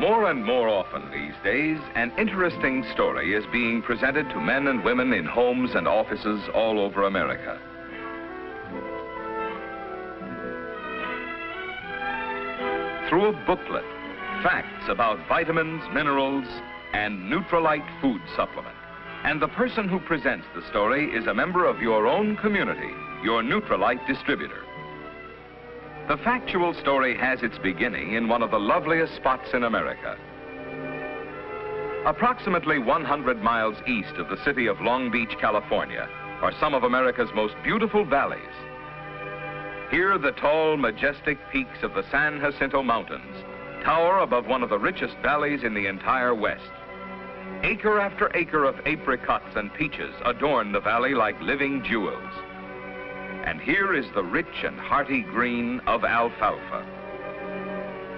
More and more often these days, an interesting story is being presented to men and women in homes and offices all over America. Through a booklet, facts about vitamins, minerals, and Nutrilite food supplement. And the person who presents the story is a member of your own community, your Nutrilite distributor. The factual story has its beginning in one of the loveliest spots in America. Approximately 100 miles east of the city of Long Beach, California, are some of America's most beautiful valleys. Here, the tall, majestic peaks of the San Jacinto Mountains tower above one of the richest valleys in the entire West. Acre after acre of apricots and peaches adorn the valley like living jewels. And here is the rich and hearty green of alfalfa.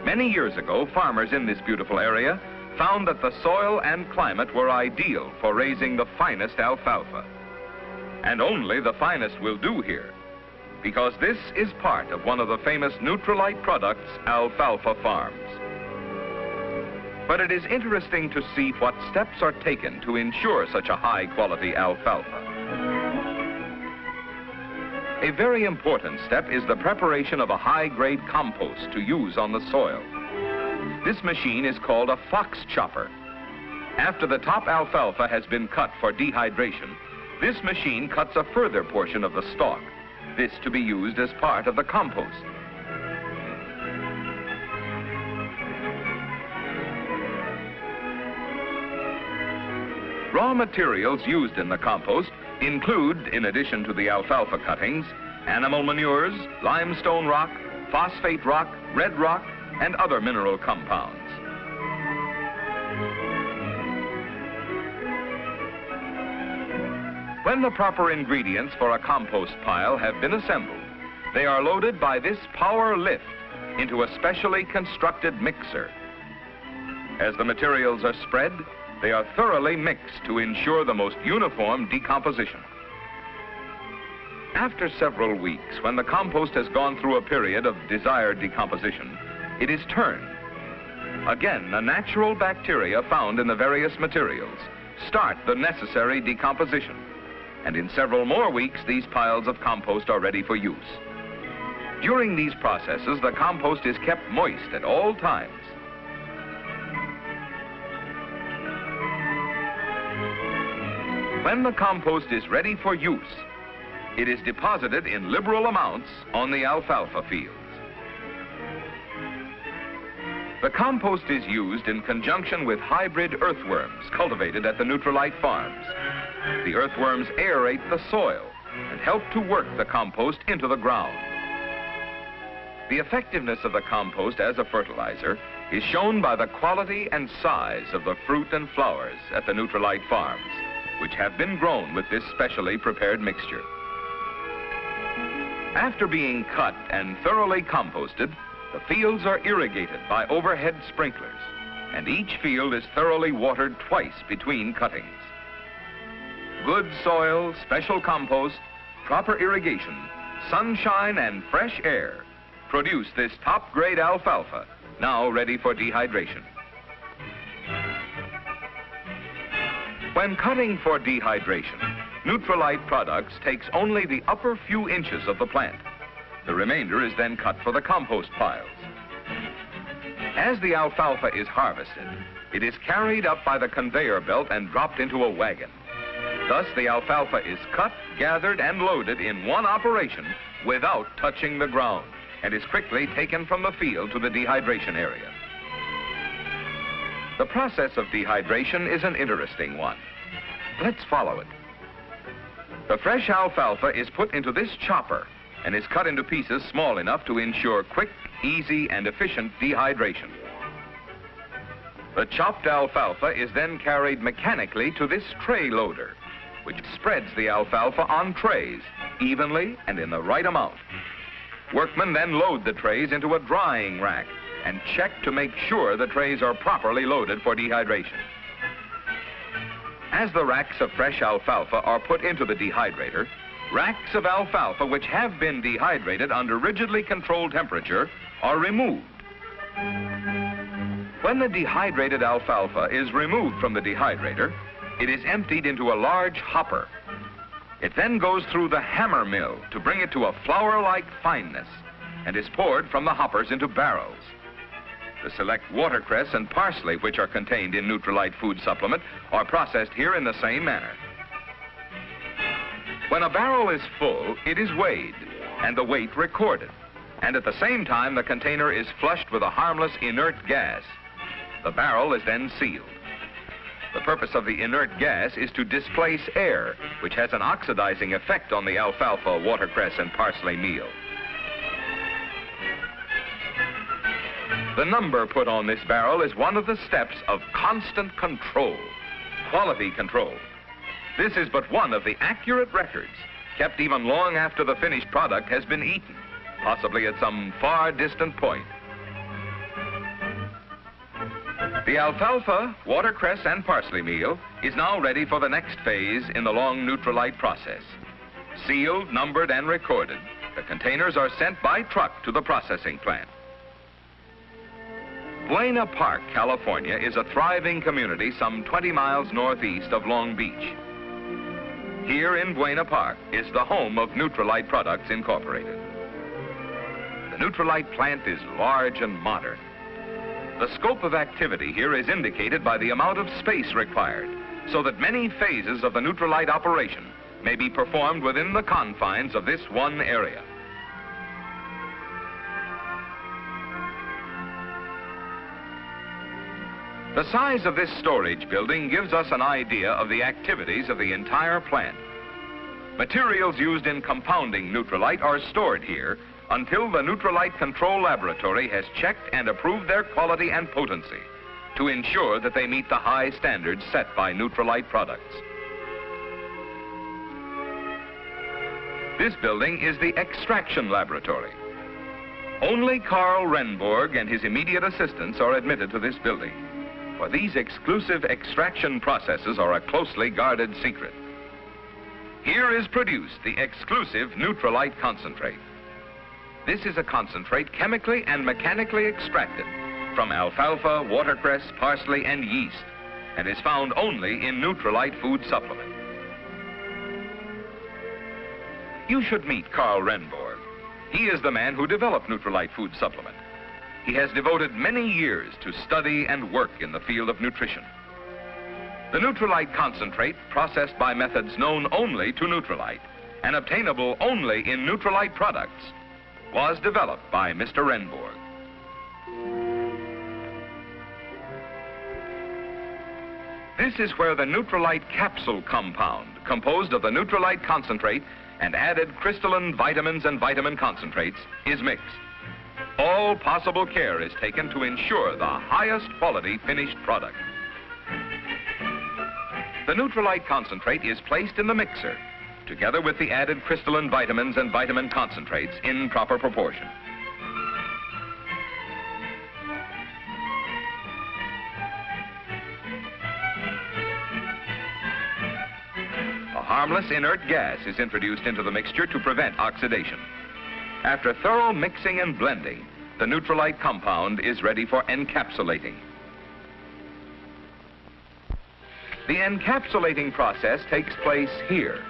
Many years ago, farmers in this beautiful area found that the soil and climate were ideal for raising the finest alfalfa. And only the finest will do here, because this is part of one of the famous Nutrilite products, alfalfa farms. But it is interesting to see what steps are taken to ensure such a high-quality alfalfa. A very important step is the preparation of a high-grade compost to use on the soil. This machine is called a fox chopper. After the top alfalfa has been cut for dehydration, this machine cuts a further portion of the stalk, this to be used as part of the compost. Raw materials used in the compost include, in addition to the alfalfa cuttings, animal manures, limestone rock, phosphate rock, red rock, and other mineral compounds. When the proper ingredients for a compost pile have been assembled, they are loaded by this power lift into a specially constructed mixer. As the materials are spread, they are thoroughly mixed to ensure the most uniform decomposition. After several weeks, when the compost has gone through a period of desired decomposition, it is turned. Again, the natural bacteria found in the various materials start the necessary decomposition. And in several more weeks, these piles of compost are ready for use. During these processes, the compost is kept moist at all times. When the compost is ready for use, it is deposited in liberal amounts on the alfalfa fields. The compost is used in conjunction with hybrid earthworms cultivated at the Nutrilite farms. The earthworms aerate the soil and help to work the compost into the ground. The effectiveness of the compost as a fertilizer is shown by the quality and size of the fruit and flowers at the Nutrilite farms, which have been grown with this specially prepared mixture. After being cut and thoroughly composted, the fields are irrigated by overhead sprinklers, and each field is thoroughly watered twice between cuttings. Good soil, special compost, proper irrigation, sunshine, and fresh air produce this top-grade alfalfa, now ready for dehydration. When cutting for dehydration, Nutrilite products takes only the upper few inches of the plant. The remainder is then cut for the compost piles. As the alfalfa is harvested, it is carried up by the conveyor belt and dropped into a wagon. Thus, the alfalfa is cut, gathered, and loaded in one operation without touching the ground, and is quickly taken from the field to the dehydration area. The process of dehydration is an interesting one. Let's follow it. The fresh alfalfa is put into this chopper and is cut into pieces small enough to ensure quick, easy, and efficient dehydration. The chopped alfalfa is then carried mechanically to this tray loader, which spreads the alfalfa on trays evenly and in the right amount. Workmen then load the trays into a drying rack and check to make sure the trays are properly loaded for dehydration. As the racks of fresh alfalfa are put into the dehydrator, racks of alfalfa which have been dehydrated under rigidly controlled temperature are removed. When the dehydrated alfalfa is removed from the dehydrator, it is emptied into a large hopper. It then goes through the hammer mill to bring it to a flour-like fineness and is poured from the hoppers into barrels. The select watercress and parsley, which are contained in Nutrilite food supplement, are processed here in the same manner. When a barrel is full, it is weighed and the weight recorded. And at the same time, the container is flushed with a harmless inert gas. The barrel is then sealed. The purpose of the inert gas is to displace air, which has an oxidizing effect on the alfalfa, watercress, and parsley meal. The number put on this barrel is one of the steps of constant control, quality control. This is but one of the accurate records kept even long after the finished product has been eaten, possibly at some far distant point. The alfalfa, watercress, and parsley meal is now ready for the next phase in the long Nutrilite process. Sealed, numbered, and recorded, the containers are sent by truck to the processing plant. Buena Park, California is a thriving community some 20 miles northeast of Long Beach. Here in Buena Park is the home of Nutrilite Products Incorporated. The Nutrilite plant is large and modern. The scope of activity here is indicated by the amount of space required, so that many phases of the Nutrilite operation may be performed within the confines of this one area. The size of this storage building gives us an idea of the activities of the entire plant. Materials used in compounding Nutrilite are stored here until the Nutrilite Control Laboratory has checked and approved their quality and potency to ensure that they meet the high standards set by Nutrilite products. This building is the extraction laboratory. Only Carl Renborg and his immediate assistants are admitted to this building, for these exclusive extraction processes are a closely guarded secret. Here is produced the exclusive Nutrilite concentrate. This is a concentrate chemically and mechanically extracted from alfalfa, watercress, parsley, and yeast, and is found only in Nutrilite food supplement. You should meet Carl Renborg. He is the man who developed Nutrilite food supplement. He has devoted many years to study and work in the field of nutrition. The Nutrilite concentrate, processed by methods known only to Nutrilite and obtainable only in Nutrilite products, was developed by Mr. Renborg. This is where the Nutrilite capsule compound, composed of the Nutrilite concentrate and added crystalline vitamins and vitamin concentrates, is mixed. All possible care is taken to ensure the highest quality finished product. The Nutrilite concentrate is placed in the mixer, together with the added crystalline vitamins and vitamin concentrates in proper proportion. A harmless inert gas is introduced into the mixture to prevent oxidation. After thorough mixing and blending, the Nutrilite compound is ready for encapsulating. The encapsulating process takes place here.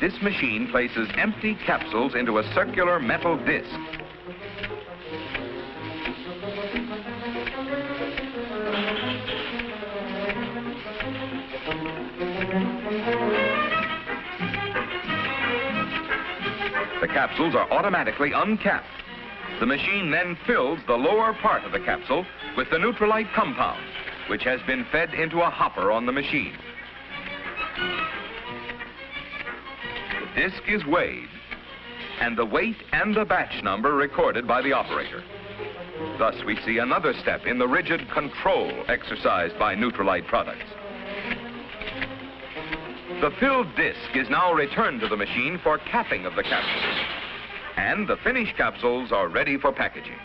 This machine places empty capsules into a circular metal disc. The capsules are automatically uncapped. The machine then fills the lower part of the capsule with the Nutrilite compound, which has been fed into a hopper on the machine. The disc is weighed and the weight and the batch number recorded by the operator. Thus, we see another step in the rigid control exercised by Nutrilite products. The filled disc is now returned to the machine for capping of the capsules, and the finished capsules are ready for packaging.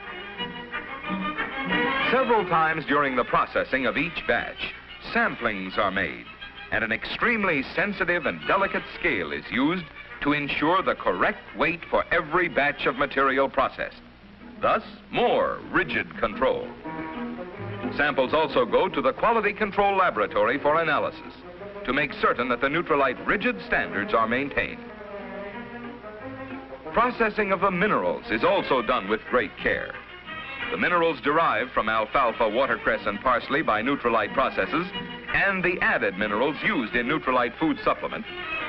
Several times during the processing of each batch, samplings are made, and an extremely sensitive and delicate scale is used to ensure the correct weight for every batch of material processed. Thus, more rigid control. Samples also go to the Quality Control Laboratory for analysis to make certain that the Nutrilite rigid standards are maintained. Processing of the minerals is also done with great care. The minerals derived from alfalfa, watercress, and parsley by Nutrilite processes and the added minerals used in Nutrilite food supplement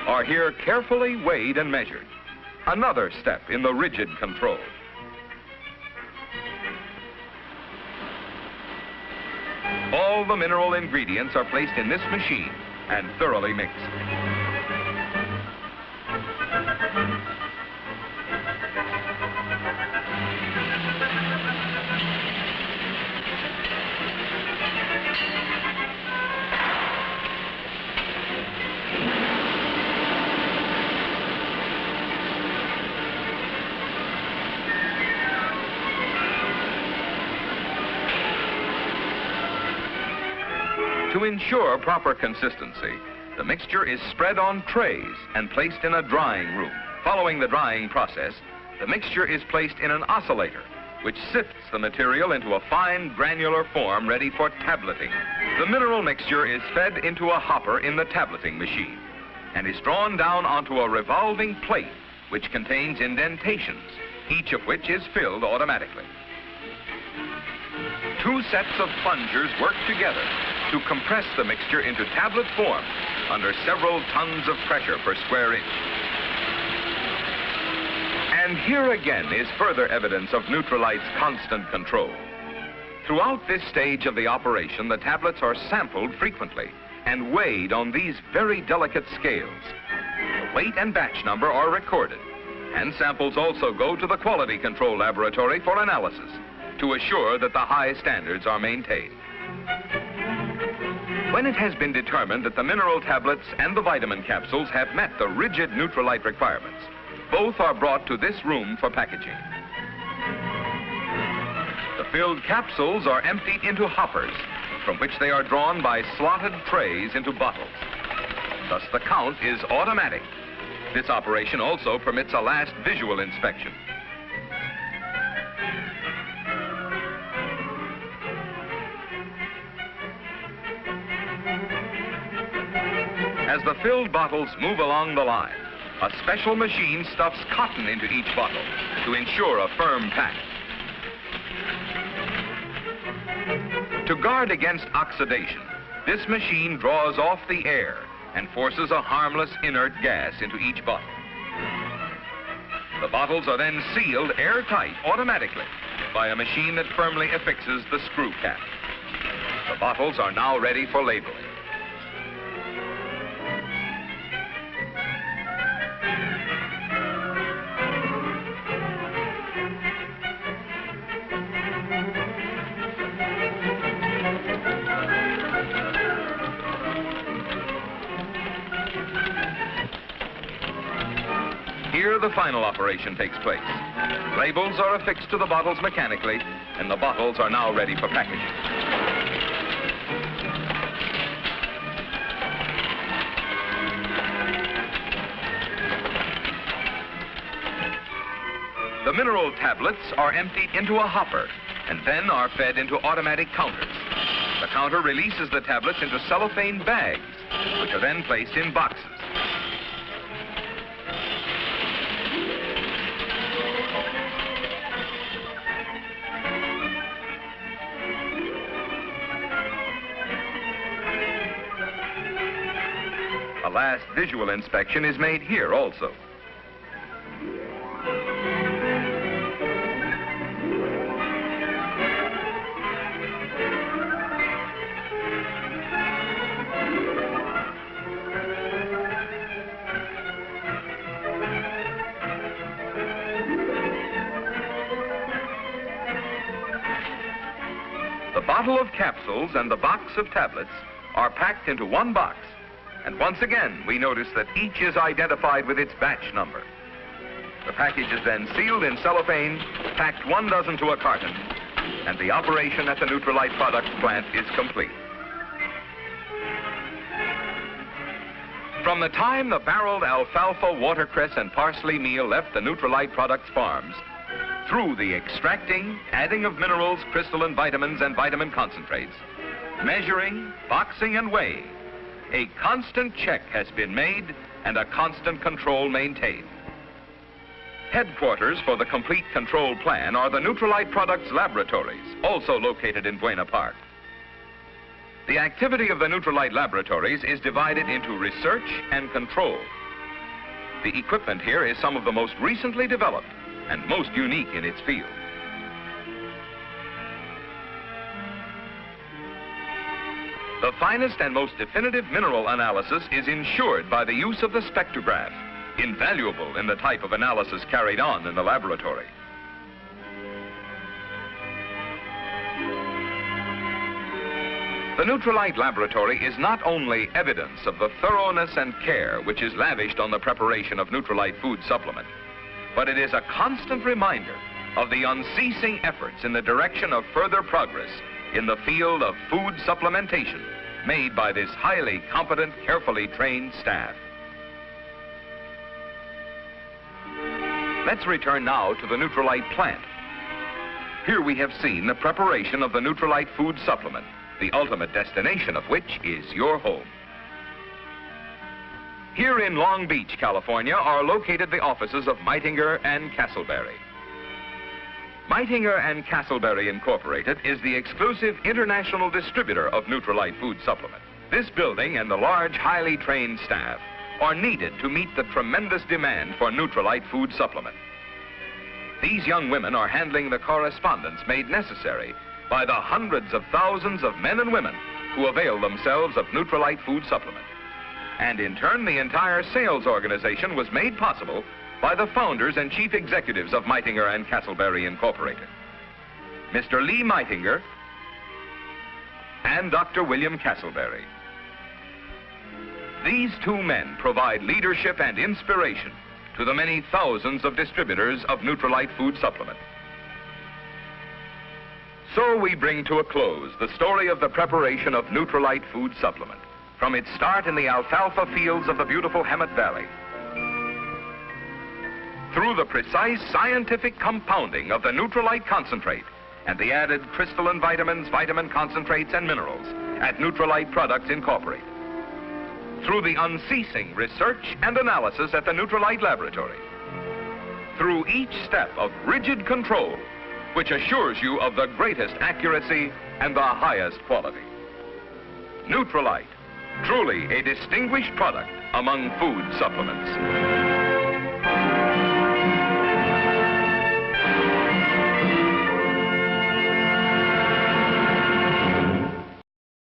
are here carefully weighed and measured. Another step in the rigid control. All the mineral ingredients are placed in this machine and thoroughly mixed. To ensure proper consistency, the mixture is spread on trays and placed in a drying room. Following the drying process, the mixture is placed in an oscillator, which sifts the material into a fine granular form ready for tableting. The mineral mixture is fed into a hopper in the tableting machine and is drawn down onto a revolving plate which contains indentations, each of which is filled automatically. Two sets of plungers work together to compress the mixture into tablet form under several tons of pressure per square inch. And here again is further evidence of Nutrilite's constant control. Throughout this stage of the operation, the tablets are sampled frequently and weighed on these very delicate scales. The weight and batch number are recorded, and samples also go to the Quality Control Laboratory for analysis to assure that the high standards are maintained. When it has been determined that the mineral tablets and the vitamin capsules have met the rigid Nutrilite requirements, both are brought to this room for packaging. The filled capsules are emptied into hoppers, from which they are drawn by slotted trays into bottles. Thus, the count is automatic. This operation also permits a last visual inspection. As the filled bottles move along the line, a special machine stuffs cotton into each bottle to ensure a firm pack. To guard against oxidation, this machine draws off the air and forces a harmless inert gas into each bottle. The bottles are then sealed airtight automatically by a machine that firmly affixes the screw cap. The bottles are now ready for labeling. Here, the final operation takes place. Labels are affixed to the bottles mechanically, and the bottles are now ready for packaging. The mineral tablets are emptied into a hopper and then are fed into automatic counters. The counter releases the tablets into cellophane bags, which are then placed in boxes. A last visual inspection is made here also. The bottle of capsules and the box of tablets are packed into one box. And once again, we notice that each is identified with its batch number. The package is then sealed in cellophane, packed 1 dozen to a carton, and the operation at the Nutrilite Products plant is complete. From the time the barreled alfalfa, watercress, and parsley meal left the Nutrilite Products farms, through the extracting, adding of minerals, crystalline vitamins, and vitamin concentrates, measuring, boxing, and weighing, a constant check has been made and a constant control maintained. Headquarters for the complete control plan are the Nutrilite Products laboratories, also located in Buena Park. The activity of the Nutrilite laboratories is divided into research and control. The equipment here is some of the most recently developed and most unique in its field. The finest and most definitive mineral analysis is ensured by the use of the spectrograph, invaluable in the type of analysis carried on in the laboratory. The Nutrilite laboratory is not only evidence of the thoroughness and care which is lavished on the preparation of Nutrilite food supplement, but it is a constant reminder of the unceasing efforts in the direction of further progress in the field of food supplementation made by this highly competent, carefully trained staff. Let's return now to the Nutrilite plant. Here we have seen the preparation of the Nutrilite food supplement, the ultimate destination of which is your home. Here in Long Beach, California, are located the offices of Meitinger and Castleberry. Meitinger and Castleberry Incorporated is the exclusive international distributor of Nutrilite food supplement. This building and the large, highly trained staff are needed to meet the tremendous demand for Nutrilite food supplement. These young women are handling the correspondence made necessary by the hundreds of thousands of men and women who avail themselves of Nutrilite food supplement. And in turn, the entire sales organization was made possible by the founders and chief executives of Meitinger and Castleberry Incorporated, Mr. Lee Meitinger and Dr. William Castleberry. These two men provide leadership and inspiration to the many thousands of distributors of Nutrilite food supplement. So we bring to a close the story of the preparation of Nutrilite food supplement, from its start in the alfalfa fields of the beautiful Hemet Valley, through the precise scientific compounding of the Nutrilite concentrate and the added crystalline vitamins, vitamin concentrates, and minerals at Nutrilite Products Incorporated, through the unceasing research and analysis at the Nutrilite laboratory, through each step of rigid control which assures you of the greatest accuracy and the highest quality. Nutrilite, truly a distinguished product among food supplements.